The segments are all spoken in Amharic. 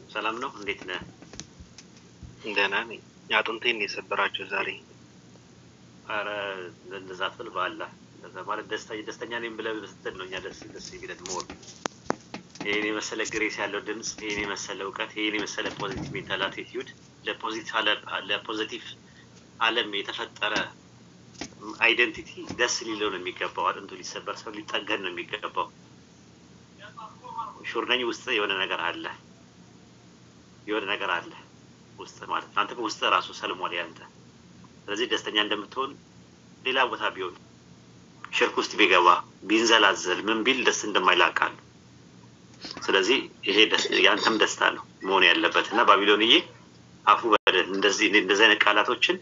ሰላም ነው እንዴት ነህ? ደህና ነኝ። አጥንቴን የሰበራችሁ ዛሬ። አረ እንደዛ አትበል በአላህ። እንደዛ ማለት ደስተኛ ነኝ ብለህ ስትል ነው እኛ ደስ የሚለን ሞር። ይሄን የመሰለ ግሬስ ያለው ድምጽ፣ ይሄን የመሰለ እውቀት፣ ይሄን የመሰለ ፖዚቲቭ ሜንታል አቲቲዩድ ለፖዚቲቭ ዓለም የተፈጠረ አይደንቲቲ ደስ ሊለው ነው የሚገባው። አጥንቱ ሊሰበር ሰው ሊጠገን ነው የሚገባው። ሹር ነኝ ውስጥ የሆነ ነገር አለ ውስጥ ማለት አንተ ውስጥ ራሱ ሰልሟል ያንተ። ስለዚህ ደስተኛ እንደምትሆን ሌላ ቦታ ቢሆን ሽርክ ውስጥ ቢገባ ቢንዘላዘል ምን ቢል ደስ እንደማይላቃል። ስለዚህ ይሄ ያንተም ደስታ ነው መሆን ያለበት እና ባቢሎንዬ አፉ እንደዚህ አይነት ቃላቶችን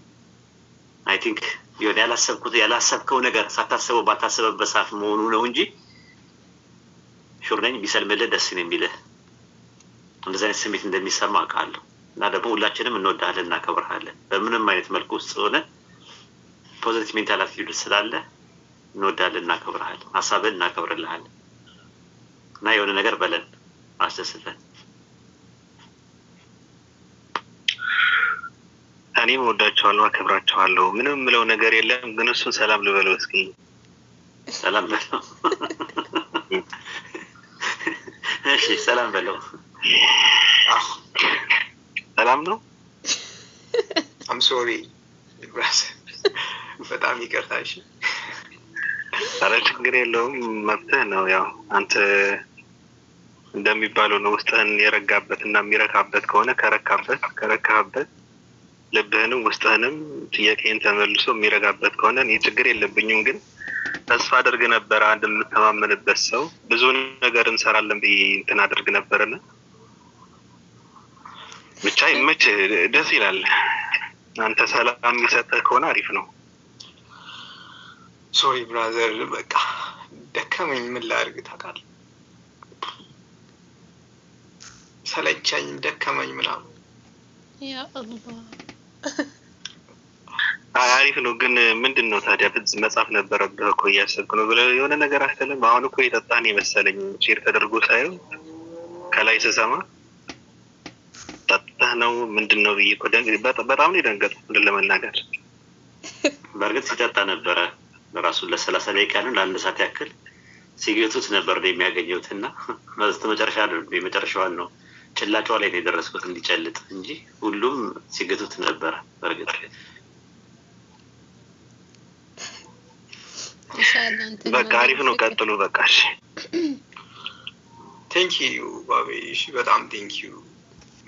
አይ ቲንክ ይሆን ያላሰብከው ነገር ሳታስበው ባታስበበት ሰዓት መሆኑ ነው እንጂ ሹር ነኝ ቢሰልምልህ ደስ ነው የሚልህ። እንደዚህ አይነት ስሜት እንደሚሰማ አውቃለሁ እና ደግሞ ሁላችንም እንወዳለን እናከብርሃለን። በምንም አይነት መልኩ ውስጥ ሆነ ፖዚቲቭ ሜንታል አቲቲዩድ ስላለ እንወዳለን እናከብርሃለን፣ ሀሳብን እናከብርልሃለን እና የሆነ ነገር በለን አስደስተን። እኔም እወዳቸዋለሁ አከብራቸዋለሁ። ምንም ምለው ነገር የለም ግን እሱን ሰላም ልበለው እስኪ። ሰላም በለው። እሺ ሰላም በለው። ሰላም ነው። I'm sorry brother በጣም ይቅርታ። እሺ ኧረ ችግር የለውም መብትህ ነው። ያው አንተ እንደሚባለው ነው ውስጥህን የረጋበትና የሚረካበት ከሆነ ከረካበት ልብህንም ውስጥህንም ጥያቄን ተመልሶ የሚረጋበት ከሆነ እኔ ችግር የለብኝም። ግን ተስፋ አድርግ ነበር አንድ የምተማመንበት ሰው ብዙ ነገር እንሰራለን ብዬ እንትን አድርግ ነበርና ብቻ ይመች ደስ ይላል። አንተ ሰላም የሚሰጥህ ከሆነ አሪፍ ነው። ሶሪ ብራዘር በቃ ደከመኝ። ምን ላድርግ ታውቃለህ? ሰለቸኝ ደከመኝ ምናምን። ያ አላህ አሪፍ ነው። ግን ምንድነው ታዲያ መጻፍ ነበረብህ እኮ እያሰብክ ነው ብለህ የሆነ ነገር አስተለም። አሁን እኮ የጠጣን የመሰለኝ ሼር ተደርጎ ሳይሆን ከላይ ስሰማ ጠጣህ ነው ምንድነው ብዬ እኮ በጣም ነው የደነገጥኩት ለመናገር። በእርግጥ ሲጠጣ ነበረ ራሱ ለ30 ደቂቃ ነው ለአንድ ሰዓት ያክል ሲገቱት ነበር የሚያገኘውትና መጨረሻ ነው የመጨረሻዋን ነው ጭላጫው ላይ ነው የደረስኩት እንዲጨልጥ እንጂ ሁሉም ሲገቱት ነበር። በእርግጥ ኢንሻአላህ አንተ በቃ አሪፍ ነው ቀጥሉ በቃ። እሺ ቴንክ ዩ ባቢ። እሺ በጣም ቴንክ ዩ።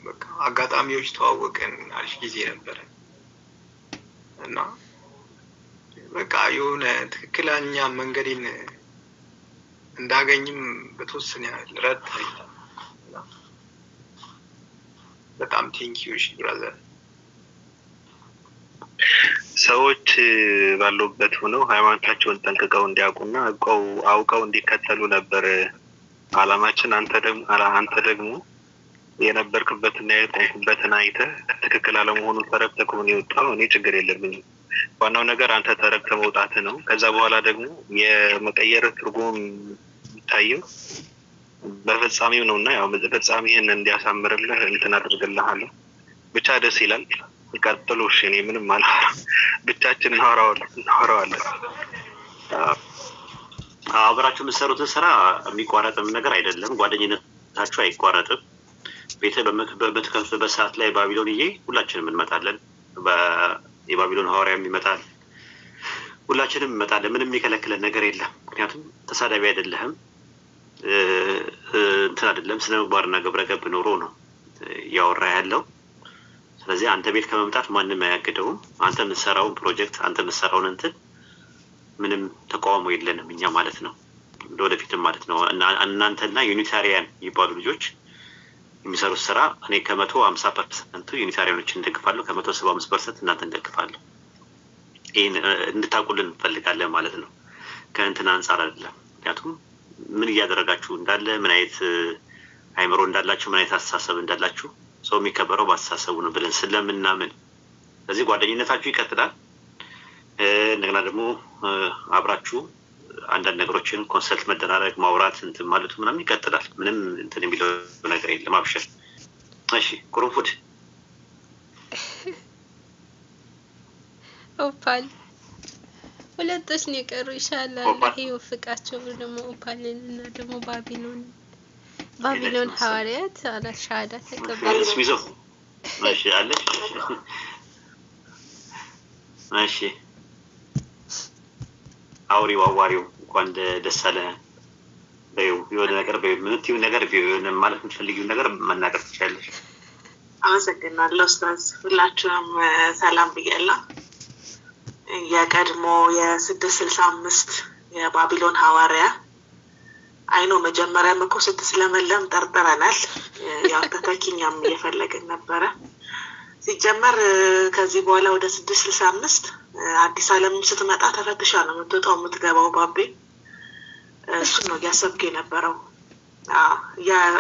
በቃ አጋጣሚዎች ተዋወቀን፣ አሪፍ ጊዜ ነበር እና በቃ የሆነ ትክክለኛ መንገዴን እንዳገኝም በተወሰነ ረድተኛል። በጣም ቴንክ ዩ። እሺ ብራዘር። ሰዎች ባሉበት ሆነው ሃይማኖታቸውን ጠንቅቀው እንዲያውቁና አውቀው እንዲከተሉ ነበር አላማችን። አንተ ደግሞ የነበርክበትና የቆምክበትን አይተህ ትክክል አለመሆኑን ተረድተህ ከሆነ የወጣው እኔ ችግር የለብኝም። ዋናው ነገር አንተ ተረድተህ መውጣት ነው። ከዛ በኋላ ደግሞ የመቀየር ትርጉም የሚታየው በፍጻሜው ነውና ያው ፍጻሜህን እንዲያሳምርልህ እንትን አድርግልሃለሁ። ብቻ ደስ ይላል። ቀጥሉ። እሺ እኔ ምንም አላወራም። ብቻችን እናወራዋለን። አብራችሁ የምትሰሩትን ስራ የሚቋረጥም ነገር አይደለም። ጓደኝነታችሁ አይቋረጥም። ቤተ በምትከፍቱበት ሰዓት ላይ ባቢሎንዬ ሁላችንም እንመጣለን። የባቢሎን ሐዋርያም ይመጣል፣ ሁላችንም እንመጣለን። ምንም የሚከለክለን ነገር የለም። ምክንያቱም ተሳዳቢ አይደለህም፣ እንትን አይደለም፣ ስነ ምግባርና ግብረ ገብ ኖሮ ነው እያወራ ያለው። ስለዚህ አንተ ቤት ከመምጣት ማንም አያግደውም። አንተ የምትሰራውን ፕሮጀክት አንተ የምትሰራውን እንትን ምንም ተቃውሞ የለንም እኛ ማለት ነው፣ ለወደፊትም ማለት ነው። እናንተና ዩኒታሪያን የሚባሉ ልጆች የሚሰሩት ስራ እኔ ከ150% ዩኒታሪያኖችን እንደግፋለሁ፣ ከ175% እናንተ እንደግፋለሁ። ይሄን እንድታውቁልን እንፈልጋለን ማለት ነው። ከእንትን አንፃር አይደለም። ምክንያቱም ምን እያደረጋችሁ እንዳለ፣ ምን አይነት አይምሮ እንዳላችሁ፣ ምን አይነት አስተሳሰብ እንዳላችሁ ሰው የሚከበረው በአስተሳሰቡ ነው ብለን ስለምናምን፣ ስለዚህ ጓደኝነታችሁ ይቀጥላል። እንደገና ደግሞ አብራችሁ አንዳንድ ነገሮችን ኮንሰልት መደራረግ ማውራት እንትን ማለቱ ምናምን ይቀጥላል። ምንም እንትን የሚለው ነገር የለም። አብሽር እሺ ቁርንፉድ ኦፓል ሁለቶች ነው የቀሩ። ኢንሻአላህ አላህ ይወፍቃቸው። ደግሞ ኦፓልን እና ደግሞ ባቢሎን ሐዋርያት አላ ሻሃዳ ተቀበሉ። እሺ አለሽ እሺ አዋሪው እንኳን ደስ አለ በይው የሆነ ነገር በይው ምን ትይው ነገር በይው የሆነ ማለት የምትፈልጊው ነገር መናገር ትችላለሽ። አመሰግናለሁ ኡስታዝ። ሁላችሁም ሰላም ብያለሁ። የቀድሞ የ665 የባቢሎን ሐዋርያ አይኖ መጀመሪያ መኮ ስትስለመለም ጠርጥረናል። ያው ተተኪኛም እየፈለግን ነበረ። ሲጀመር ከዚህ በኋላ ወደ 665 አዲስ ዓለም ስትመጣ ተፈትሻ ነው የምትወጣው የምትገባው ባቤ። እሱ ነው ያሰብክ የነበረው።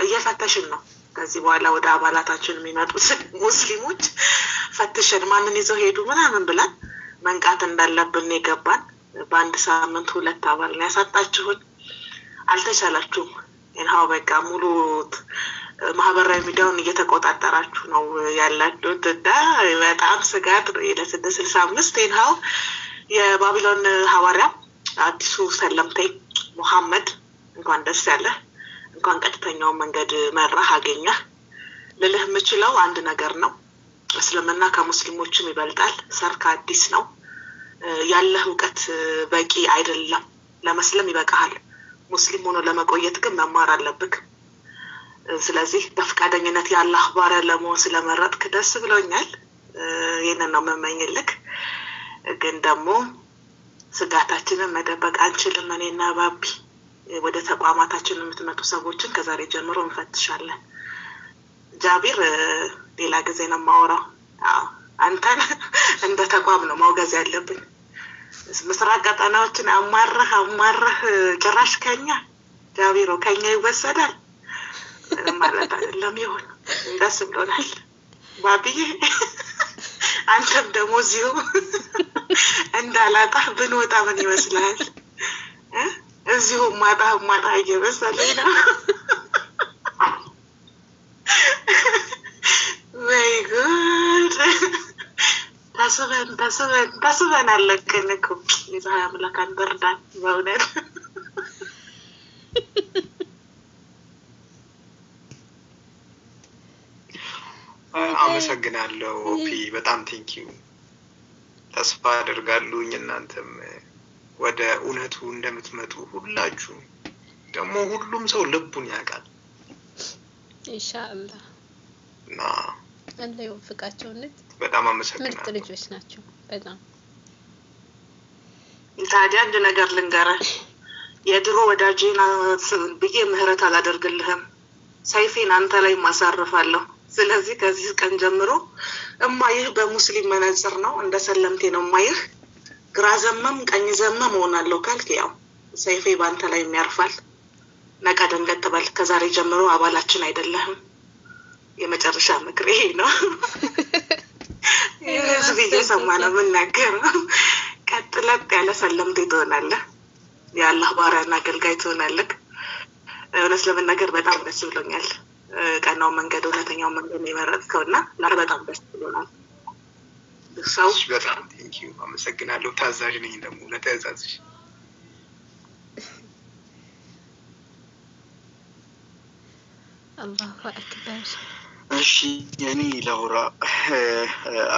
እየፈተሽን ነው ከዚህ በኋላ ወደ አባላታችን የሚመጡት ሙስሊሞች ፈትሽን ማንን ይዘው ሄዱ ምናምን ብለን መንቃት እንዳለብን የገባን። በአንድ ሳምንት 2 አባል ነው ያሳጣችሁን። አልተቻላችሁም። እንሃው በቃ ሙሉ ማህበራዊ ሚዲያውን እየተቆጣጠራችሁ ነው ያላችሁት። በጣም ስጋት ነው ለ665 እንሃው የባቢሎን ሐዋርያ አዲሱ ሰለምተኝ ሙሐመድ እንኳን ደስ ያለህ፣ እንኳን ቀጥተኛው መንገድ መራህ አገኘህ። ልልህ የምችለው አንድ ነገር ነው። እስልምና ከሙስሊሞችም ይበልጣል። ሰርክ አዲስ ነው። ያለህ ዕውቀት በቂ አይደለም። ለመስለም ይበቃሃል። ሙስሊም ሆኖ ለመቆየት ግን መማር አለብክ። ስለዚህ በፍቃደኝነት ያላህ ባሪያ ለመሆን ስለመረጥክ ደስ ብሎኛል። ይሄንን ነው መመኘልክ። ግን ደግሞ ስጋታችንን መደበቅ አንችልም። እኔና ባቢ ወደ ተቋማታችን የምትመጡ ሰዎችን ከዛሬ ጀምሮ እንፈትሻለን። ጃቢር ሌላ ጊዜ ነው የማወራው። አንተን እንደ ተቋም ነው ማውገዝ ያለብን። ምስራቅ ቀጠናዎችን አማረህ ጭራሽ ከኛ ጃቢሮ ከኛ ይወሰዳል ማለት አይደለም። ይሁን ደስ ብሎናል ባቢዬ። አንተም ደግሞ እዚሁ እንዳላጣ ብንወጣ ምን ይመስላል? እዚሁ ማጣ እየመሰለኝ ነው። ወይ ጉድ! ታስበን አለቅን እኮ። የፀሐይ አምላክ አንበርዳን በእውነት። አመሰግናለሁ ኦፒ፣ በጣም ቴንኪው። ተስፋ አደርጋለሁ እናንተም ወደ እውነቱ እንደምትመጡ ሁላችሁ። ደግሞ ሁሉም ሰው ልቡን ያውቃል ኢንሻአላህ። እና አላህ ይወፍቃቸው። በጣም አመሰግናለሁ። ምርጥ ልጆች ናቸው በጣም። ታዲያ አንድ ነገር ልንገርህ። የድሮ ወዳጄን ብዬ ምህረት አላደርግልህም። ሰይፌን አንተ ላይ ማሳርፋለሁ። ስለዚህ ከዚህ ቀን ጀምሮ እማይህ በሙስሊም መነጽር ነው፣ እንደ ሰለምቴ ነው እማይህ። ግራ ዘመም ቀኝ ዘመም ሆናለሁ ካልክ ያው ሰይፌ ባንተ ላይ የሚያርፋል። ነቃ ደንገጥ በል። ከዛሬ ጀምሮ አባላችን አይደለህም። የመጨረሻ ምክር ይሄ ነው። የህዝብ እየሰማ ነው የምናገረው። ቀጥለጥ ያለ ሰለምቴ ትሆናለህ። የአላህ ባሪያና አገልጋይ ትሆናለህ። እውነት ለመናገር በጣም ደስ ብሎኛል። ቀናው መንገድ እውነተኛው መንገድ የመረጥከውና በጣም ደስ ብሎናል። ሰው በጣም ቴንኪው አመሰግናለሁ። ታዛዥ ነኝ ደግሞ ለተዛዝሽ። አላሁ አክበር። እሺ የኔ ላውራ።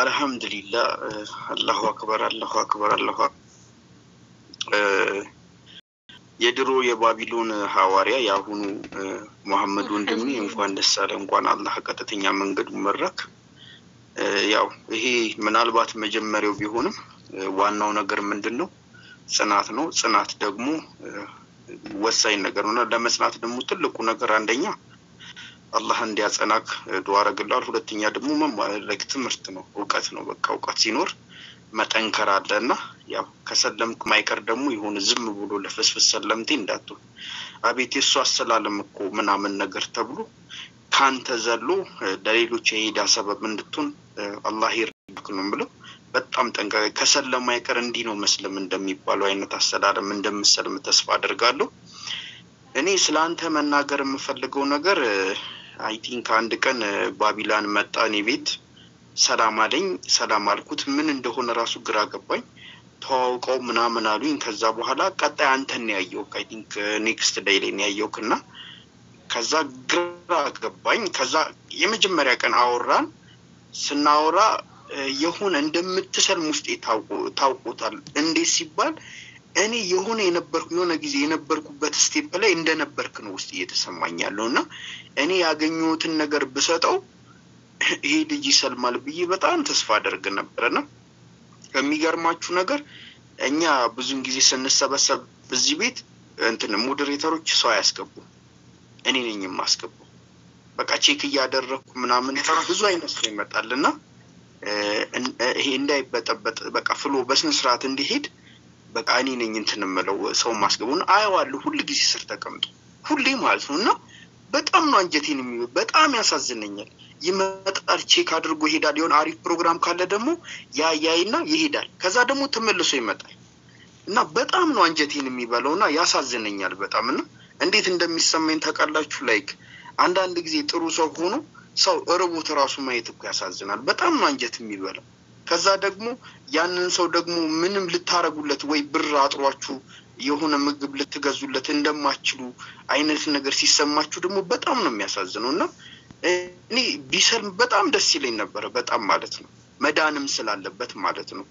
አልহামዱሊላህ አላሁ አክበር አላሁ አክበር አላሁ የድሮ የባቢሎን ሐዋርያ ያሁኑ መሐመድ ወንድሜ እንኳን ደስ አለ። እንኳን አላህ ቀጥተኛ መንገዱ መረክ። ያው ይሄ ምናልባት መጀመሪያው ቢሆንም ዋናው ነገር ምንድነው? ጽናት ነው። ጽናት ደግሞ ወሳኝ ነገር ነው። ለመጽናት ደግሞ ትልቁ ነገር አንደኛ አላህ እንዲያጸናክ ዱዓ አረግልሃል። ሁለተኛ ደግሞ መማለክ ትምህርት ነው፣ ዕውቀት ነው። በቃ ዕውቀት ሲኖር መጠንከር አለና ያው ከሰለምክ ማይቀር ደግሞ ይሁን ዝም ብሎ ለፈስፈስ ሰለምቴ እንዳትሆን። አቤት የሱ አሰላለም እኮ ምናምን ነገር ተብሎ ካንተ ዘሎ ለሌሎች የሄዳ ሰበብ እንድትሆን አላህ ይርዳክ ነው ብለው በጣም ጠንቀቀ። ከሰለም ማይቀር እንዲህ ነው መስለም እንደሚባለው አይነት አሰላለም እንደምሰልም ተስፋ አደርጋለሁ። እኔ ስላንተ መናገር የምፈልገው ነገር አይ ቲንክ አንድ ቀን ባቢላን መጣ እኔ ቤት ሰላም አለኝ ሰላም አልኩት ምን እንደሆነ ራሱ ግራ ገባኝ ተዋውቀው ምናምን አሉኝ ከዛ በኋላ ቀጣይ አንተን ያየው አይ ቲንክ ኔክስት ዴይ ላይ ያየውክና ከዛ ግራ ገባኝ ከዛ የመጀመሪያ ቀን አወራን ስናወራ የሆነ እንደምትሰልም ውስጥ ታውቁታል እንዴ ሲባል እኔ የሆነ ጊዜ የነበርኩበት ስቴፕ ላይ እንደነበርክ ነው ውስጥ እየተሰማኝ ያለውና እኔ ያገኘሁትን ነገር ብሰጠው ይሄ ልጅ ይሰልማል ብዬ በጣም ተስፋ አደርግ ነበርና የሚገርማችሁ ነገር እኛ ብዙን ጊዜ ስንሰበሰብ በዚህ ቤት እንትን ሞዴሬተሮች ሰው ያስገቡ እኔ ነኝ የማስገቡ በቃ ቼክ ያደረኩ ምናምን ብዙ አይነት ሰው ይመጣልና ይሄ እንዳይበጠበጥ በቃ ፍሎ በስነ ስርዓት እንዲሄድ በቃ እኔ ነኝ እንትን የምለው ሰው ማስገቡን አይዋል ሁሉ ጊዜ ስር ተቀምጡ ሁሌ ማለት ነውና በጣም ነው አንጀቴን በጣም ያሳዝነኛል ይመጣል ቼክ አድርጎ ይሄዳል ይሆን አሪፍ ፕሮግራም ካለ ደግሞ ያያይና ይሄዳል ከዛ ደግሞ ተመልሶ ይመጣል እና በጣም ነው አንጀቴን የሚበለውና ያሳዝነኛል በጣምና እንዴት እንደሚሰማኝ ተቃላችሁ ላይክ አንዳንድ ጊዜ ጥሩ ሰው ሆኖ ሰው እርቦት ራሱ ማየት እኮ ያሳዝናል በጣም ነው አንጀት የሚበለው ከዛ ደግሞ ያንን ሰው ደግሞ ምንም ልታረጉለት ወይ ብር አጥሯችሁ የሆነ ምግብ ልትገዙለት እንደማትችሉ አይነት ነገር ሲሰማችሁ ደግሞ በጣም ነው የሚያሳዝነውና እኔ ቢሰልም በጣም ደስ ይለኝ ነበር በጣም ማለት ነው መዳንም ስላለበት ማለት ነው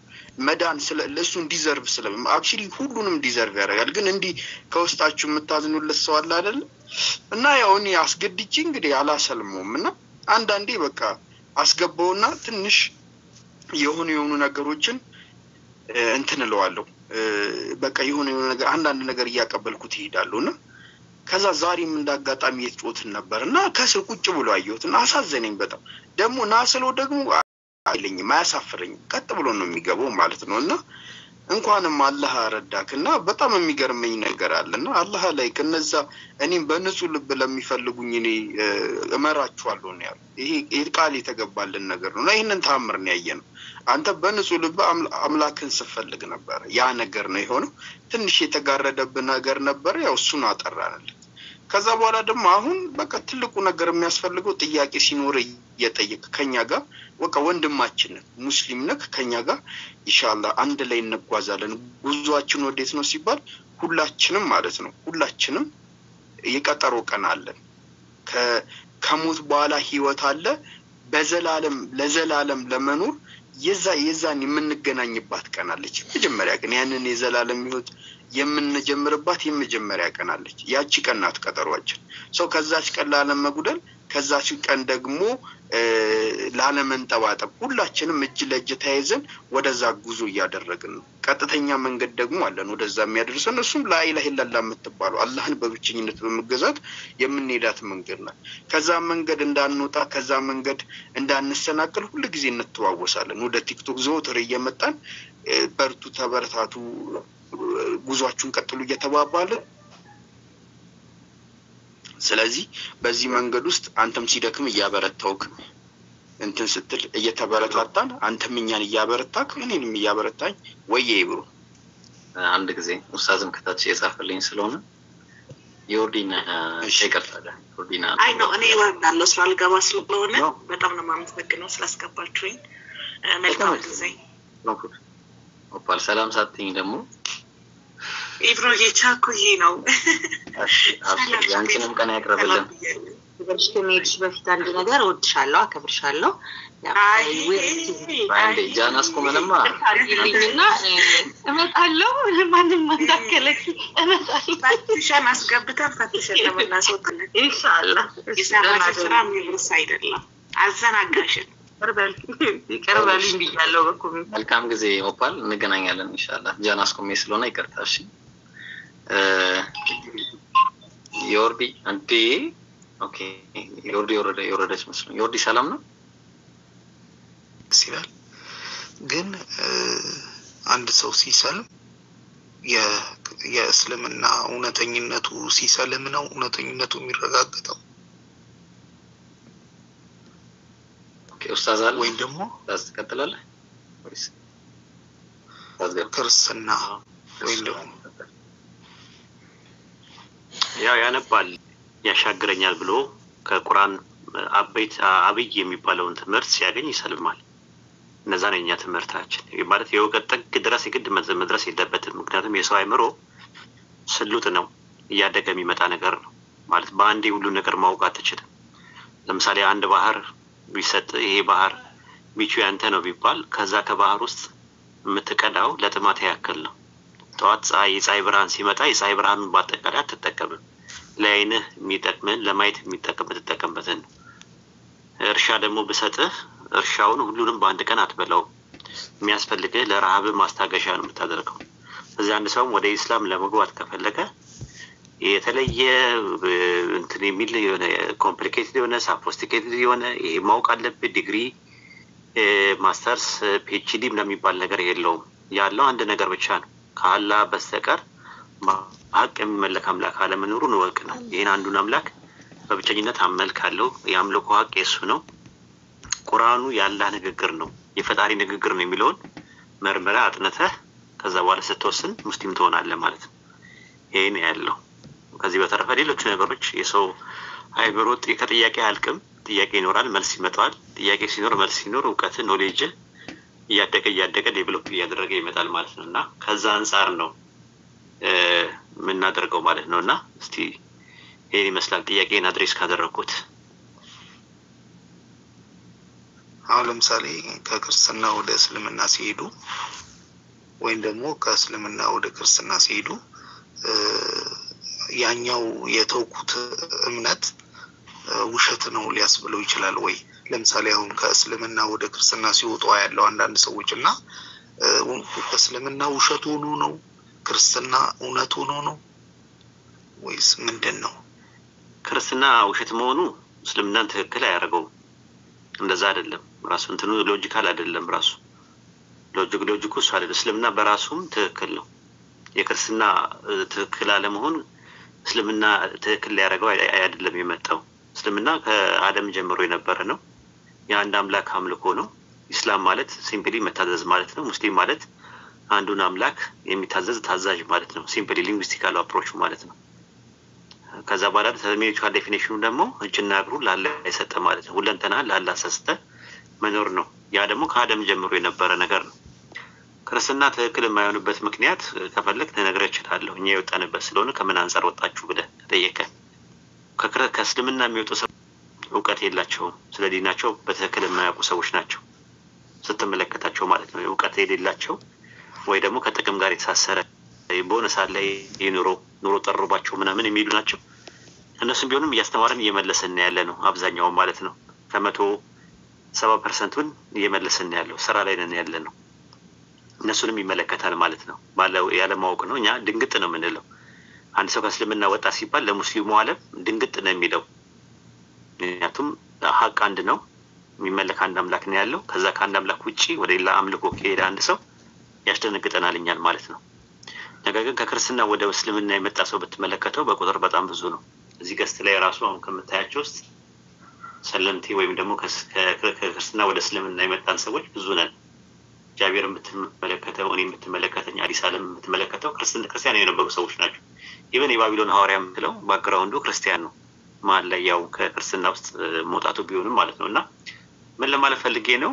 መዳን ለሱ ዲዘርቭ ስለለም አክቹሊ ሁሉንም ዲዘርቭ ያደርጋል ግን እንዲ ከውስጣችሁ የምታዝኑለት ሰው አለ አይደል እና ያው እኔ አስገድጂ እንግዲህ አላሰልመውምና አንዳንዴ በቃ አስገባውና ትንሽ የሆኑ ነገሮችን እንትን እለዋለሁ በቃ የሆነ ነገር አንዳንድ ነገር ያቀበልኩት ይሄዳሉና ከዛ ዛሬም እንዳጋጣሚ የተጮትን ነበርና ከስር ቁጭ ብሎ አየሁትና አሳዘነኝ በጣም ደግሞ ናስለው ደግሞ አይለኝም አያሳፍረኝም ቀጥ ብሎ ነው የሚገባው ማለት ነውና እንኳንም አላህ ረዳክና በጣም የሚገርመኝ ነገር አለና አላህ ላይ ከነዛ እኔም በንጹህ ልብ ለሚፈልጉኝ እኔ እመራቸዋለሁ ነው ያለው ይሄ ቃል የተገባልን ነገር ነው ይሄንን ታምር ነው ያየነው አንተ በንጹህ ልብ አምላክን ስፈልግ ነበር ያ ነገር ነው የሆነው ትንሽ የተጋረደብ ነገር ነበር ያው እሱን አጠራናል ከዛ በኋላ ደግሞ አሁን በቃ ትልቁ ነገር የሚያስፈልገው ጥያቄ ሲኖር እየጠየቅ ከኛ ጋር ወቃ ወንድማችን ሙስሊም ነክ ከኛ ጋር ኢንሻአላህ አንድ ላይ እንጓዛለን ጉዟችን ወዴት ነው ሲባል ሁላችንም ማለት ነው ሁላችንም የቀጠሮ ቀን አለን ከሞት በኋላ ህይወት አለ ለዘላለም ለመኖር የዛን የምንገናኝባት ቀን አለች መጀመሪያ ግን ያንን የዘላለም ህይወት የምንጀምርባት የመጀመሪያ ቀን አለች ያቺ ቀን ናት ቀጠሯችን ሰው ከዛች ቀን ላለመጉደል ከዛች ቀን ደግሞ ላለመንጠባጠብ ሁላችንም እጅ ለእጅ ተያይዘን ወደዛ ጉዞ ያደረግን ቀጥተኛ መንገድ ደግሞ አለን ወደዛ የሚያደርሰን እሱም ላኢላሀ ኢላላህ የምትባለው አላህን በብቸኝነት በመገዛት የምንሄዳት መንገድ ናት ከዛ መንገድ እንዳንወጣ ከዛ መንገድ እንዳንሰናከል ሁሉ ጊዜ እንተዋወሳለን ወደ ቲክቶክ ዘወትር እየመጣን በርቱ ተበረታቱ ጉዟችሁን ቀጥሉ እየተባባለ ስለዚህ በዚህ መንገድ ውስጥ አንተም ሲደክም ያበረታውክ እንትን ስትል እየተበረታታን አንተም እኛን ያበረታክ እኔንም ያበረታኝ ወይዬ ብሩ አንድ ጊዜ ኡስታዝም ከታች የጻፈልኝ ስለሆነ ዮርዲና ሸቀርታለ ዮርዲና አይ ነው እኔ ወርዳለሁ ስላልገባ ስለሆነ በጣም ነው ማመሰግነው ስላስገባችሁኝ መልካም ጊዜ ኦፓል ሰላም ሳትኝ ደግሞ ኢብሮ የቻኩዬ ነው ያንቺንም ቀን ያቀርብልን በሽከሜሽ በፊት አንድ ነገር ወድሻለሁ አከብርሻለሁ አንዴ ጃናስ ኮመንማ አድርጊልኝና እመጣለሁ ማንንም እንዳከለክ እመጣለሁ ፈትሸን አስገብተን ፈትሸን ለምናስወጣለን ኢንሻአላህ ስራ ምንስ አይደለም አዘናጋሽን ይቀርባልኝ ብያለሁ በኮሜንት መልካም ጊዜ ኦፓል እንገናኛለን ኢንሻአላህ ጃናስ ኮሜ ስለሆነ ይቀርታሽ ዮርዲ አንዴ ኦኬ ዮርዲ ወረደች መስሎኝ ዮርዲ ሰላም ነው ሲላል ግን አንድ ሰው ሲሰልም የእስልምና እውነተኝነቱ ሲሰልም ነው እውነተኝነቱ የሚረጋገጠው ኦኬ ኡስታዝ አለ ወይ ደግሞ ታስቀጥላለህ ወይስ ክርስትና ወይ ደግሞ ያነባል ያሻግረኛል ብሎ ከቁርአን አብይ የሚባለውን ትምህርት ሲያገኝ ይሰልማል። እነዛ ነው የኛ ትምህርታችን። ማለት የእውቀት ጥግ ድረስ የግድ መድረስ የለበትም። ምክንያቱም የሰው አእምሮ ስሉጥ ነው፣ እያደገ የሚመጣ ነገር ነው። ማለት በአንዴ ሁሉ ነገር ማወቅ አትችልም። ለምሳሌ አንድ ባህር ቢሰጥ ይሄ ባህር ቢቹ ያንተ ነው ቢባል ከዛ ከባህር ውስጥ የምትቀዳው ለጥማት ያክል ነው። ጠዋት የፀሐይ ብርሃን ሲመጣ የፀሐይ ብርሃንን በአጠቃላይ አትጠቀምም። ለዓይንህ የሚጠቅምን ለማየት የምትጠቀምበትን ነው። እርሻ ደግሞ ብሰጥህ እርሻውን ሁሉንም በአንድ ቀን አትበላው። የሚያስፈልግህ ለረሃብ ማስታገሻ ነው የምታደርገው። እዚህ አንድ ሰውም ወደ ኢስላም ለመግባት ከፈለገ የተለየ እንትን የሚል የሆነ ኮምፕሊኬትድ የሆነ ሳፖስቲኬትድ የሆነ ይሄ ማወቅ አለብህ ዲግሪ ማስተርስ ፒኤችዲ የሚባል ነገር የለውም። ያለው አንድ ነገር ብቻ ነው፣ ከአላህ በስተቀር ሀቅ የሚመለክ አምላክ አለመኖሩን እወቅ ነው። ይህን አንዱን አምላክ በብቸኝነት አመልካለሁ። የአምልኮ ሀቅ የሱ ነው። ቁርአኑ የአላህ ንግግር ነው፣ የፈጣሪ ንግግር ነው የሚለውን መርምረህ አጥንተህ ከዛ በኋላ ስትወስን ሙስሊም ትሆናለህ ማለት ነው። ይሄ ነው ያለው። ከዚህ በተረፈ ሌሎች ነገሮች የሰው አይምሮ ከጥያቄ አያልቅም። ጥያቄ ይኖራል፣ መልስ ይመጣል። ጥያቄ ሲኖር መልስ ሲኖር እውቀት ኖሌጅ እያደገ ዴቨሎፕ እያደረገ ይመጣል ማለት ነው። እና ከዛ አንጻር ነው የምናደርገው ማለት ነው። እና እስቲ ይሄን ይመስላል ጥያቄን አድሬስ ካደረኩት። አሁን ለምሳሌ ከክርስትና ወደ እስልምና ሲሄዱ ወይም ደግሞ ከእስልምና ወደ ክርስትና ሲሄዱ ያኛው የተውኩት እምነት ውሸት ነው ሊያስብለው ይችላል ወይ? ለምሳሌ አሁን ከእስልምና ወደ ክርስትና ሲወጡ ያለው አንዳንድ ሰዎች እና እስልምና ውሸት ሆኖ ነው ክርስትና እውነት ሆኖ ነው ወይስ ምንድን ነው? ክርስትና ውሸት መሆኑ እስልምናን ትክክል አያደርገውም። እንደዛ አይደለም። ራሱ እንትኑ ሎጂካል አይደለም። ራሱ ሎጂኩ እሱ አይደለም። እስልምና በራሱም ትክክል ነው። የክርስትና ትክክል አለመሆን እስልምና ትክክል ሊያደርገው አይደለም የመጣው። እስልምና ከአደም ጀምሮ የነበረ ነው። የአንድ አምላክ አምልኮ ነው። ኢስላም ማለት ሲምፕሊ መታዘዝ ማለት ነው። ሙስሊም ማለት አንዱን አምላክ የሚታዘዝ ታዛዥ ማለት ነው። ሲምፕሊ ሊንግዊስቲካል አፕሮች ማለት ነው። ከዛ በኋላ ተርሚኔቲካል ዴፊኒሽኑ ደግሞ እጅና እግሩ ለአላህ የሰጠ ማለት ነው። ሁለንተና ለአላህ ሰስተ መኖር ነው። ያ ደግሞ ከአደም ጀምሮ የነበረ ነገር ነው። ክርስትና ትክክል የማይሆንበት ምክንያት ከፈለክ ልነግርህ እችላለሁ። እኛ የወጣንበት ስለሆነ ከምን አንፃር ወጣችሁ ብለህ ጠየቀህ። ከእስልምና የሚወጡ ሰው እውቀት የላቸውም። ስለ ዲናቸው በትክክል የማያውቁ ሰዎች ናቸው ስትመለከታቸው ማለት ነው። እውቀት የሌላቸው ወይ ደግሞ ከጥቅም ጋር የተሳሰረ ቦነስ አለ ኑሮ ጠርባቸው ምናምን የሚሉ ናቸው። እነሱም ቢሆንም እያስተማረን እየመለስን ያለ ነው አብዛኛው ማለት ነው። 170% እየመለስን ያለው ስራ ላይ ነን ያለ ነው። እነሱንም ይመለከታል ማለት ነው። ባለው ያለ ማወቅ ነው። እኛ ድንግጥ ነው የምንለው። አንድ ሰው ከእስልምና ወጣ ሲባል ለሙስሊሙ ዓለም ድንግጥ ነው የሚለው። ምክንያቱም ሀቅ አንድ ነው፣ የሚመለክ አንድ አምላክ ነው ያለው። ከዛ ከአንድ አምላክ ውጪ ወደ ሌላ አምልኮ ከሄደ አንድ ሰው ያስደነግጠናል እኛን ማለት ነው። ነገር ግን ከክርስትና ወደ እስልምና የመጣ ሰው ብትመለከተው በቁጥር በጣም ብዙ ነው። እዚህ ገስት ላይ ራሱ አሁን ከምታያቸው ውስጥ ሰለምቴ ወይም ደግሞ ከክርስትና ወደ እስልምና የመጣን ሰዎች ብዙ ነን። ጃቢር የምትመለከተው፣ እኔ የምትመለከተኝ፣ አዲስ ዓለም የምትመለከተው ክርስቲያን የነበሩ ሰዎች ናቸው። ኢቨን የባቢሎን ሐዋርያ የምትለው ባክግራውንዱ ክርስቲያን ነው። መሀል ላይ ያው ከክርስትና ውስጥ መውጣቱ ቢሆንም ማለት ነው። እና ምን ለማለት ፈልጌ ነው፣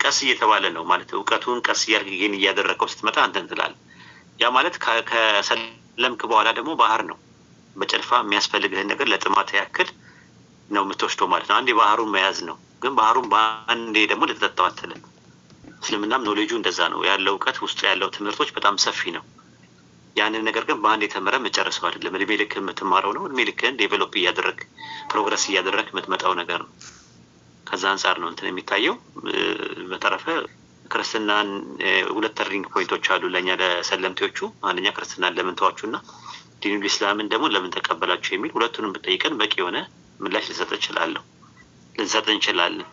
ቀስ እየተባለ ነው ማለት እውቀቱን ቀስ እያልክ እያደረከው ስትመጣ አንተን ትላለህ። ያ ማለት ከሰለምክ በኋላ ደግሞ ባህር ነው። በጨልፋ የሚያስፈልግህን ነገር ለጥማት ያክል ነው የምትወስደው ማለት ነው። አንዴ ባህሩን መያዝ ነው። ግን ባህሩን በአንዴ ደግሞ ልትጠጣው አትልም። እስልምናም ኖሌጁ እንደዛ ነው ያለው። እውቀት ውስጡ ያለው ትምህርቶች በጣም ሰፊ ነው። ያንን ነገር ግን በአንዴ ተምረ መጨረሰው አይደለም። እድሜ ልክ የምትማረው ነው። እድሜ ልክህን ዴቨሎፕ እያደረግ ፕሮግረስ እያደረግ የምትመጣው ነገር ነው። ከዛ አንጻር ነው እንትን የሚታየው። በተረፈ ክርስትናን ሁለት ተርኒንግ ፖይንቶች አሉ ለእኛ ለሰለምቴዎቹ። አንደኛ ክርስትናን ለምን ተዋችሁና ዲኑል ኢስላምን ደግሞ ለምን ተቀበላችሁ የሚል ሁለቱንም ብጠይቀን በቂ የሆነ ምላሽ ልንሰጥ እንችላለን።